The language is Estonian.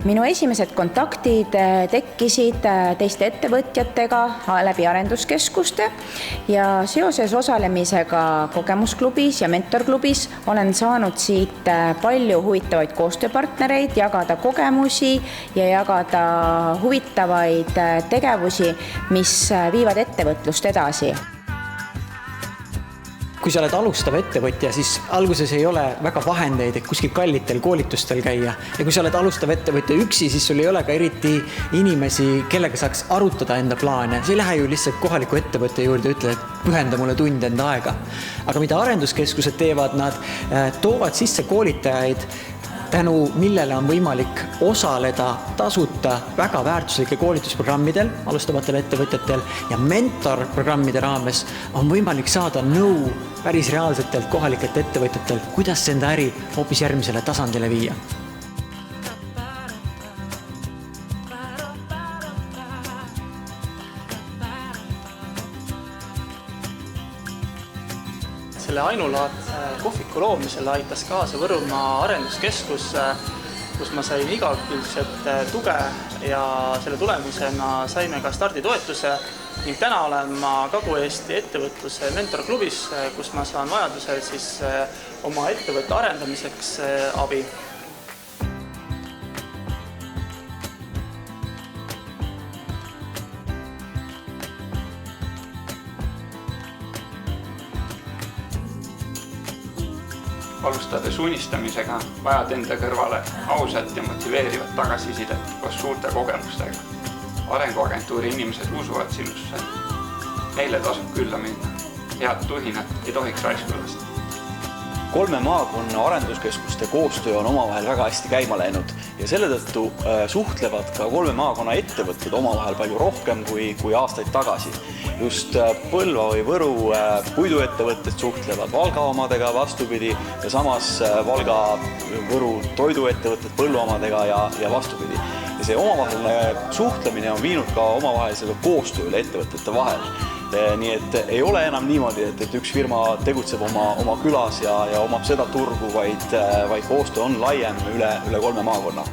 Minu esimesed kontaktid tekkisid teiste ettevõtjatega läbi arenduskeskuste ja seoses osalemisega kogemusklubis ja mentorklubis olen saanud siit palju huvitavaid koostööpartnereid, jagada kogemusi ja jagada huvitavaid tegevusi, mis viivad ettevõtlust edasi. Kui sa oled alustav ettevõtja, siis alguses ei ole väga vahendeid, et kuskil kallitel koolitustel käia. Ja kui sa oled alustav ettevõtja üksi, siis sul ei ole ka eriti inimesi, kellega saaks arutada enda plaane. See ei lähe ju lihtsalt kohaliku ettevõtja juurde ja ütle, et pühenda mulle tund enda aega. Aga mida arenduskeskused teevad, nad toovad sisse koolitajaid, tänu millele on võimalik osaleda tasuta väga väärtuslike koolitusprogrammidel alustavatel ettevõtjatel ja mentorprogrammide raames on võimalik saada nõu päris reaalsetelt kohalikelt ettevõtjatelt, kuidas enda äri hoopis järgmisele tasandile viia. Selle ainulaadse kohviku loomisele aitas kaasa Võrumaa arenduskeskus, kus ma sain igakülgset tuge ja selle tulemusena saime ka starditoetuse ning täna olen ma Kagu-Eesti ettevõtluse mentorklubis, kus ma saan vajadusel oma ettevõtte arendamiseks abi. Alustades unistamisega vajad enda kõrvale ausat ja motiveerivat tagasisidet koos suurte kogemustega. Arenguagentuuri inimesed usuvad sinusse. Neile tasub külla minna. Head tuhinat ei tohiks raisku lasta. 3 maakonna arenduskeskuste koostöö on omavahel väga hästi käima läinud ja selle tõttu suhtlevad ka 3 maakonna ettevõtted omavahel palju rohkem kui aastaid tagasi. Just Põlva või Võru puiduettevõtted suhtlevad Valga omadega vastupidi ja samas Valga Võru toiduettevõtted Põllu omadega ja vastupidi. Ja see omavaheline suhtlemine on viinud ka omavahelisele koostööle ettevõtete vahel. Nii et ei ole enam niimoodi, et üks firma tegutseb oma külas ja omab seda turgu, vaid koostöö on laiem üle 3 maakonna.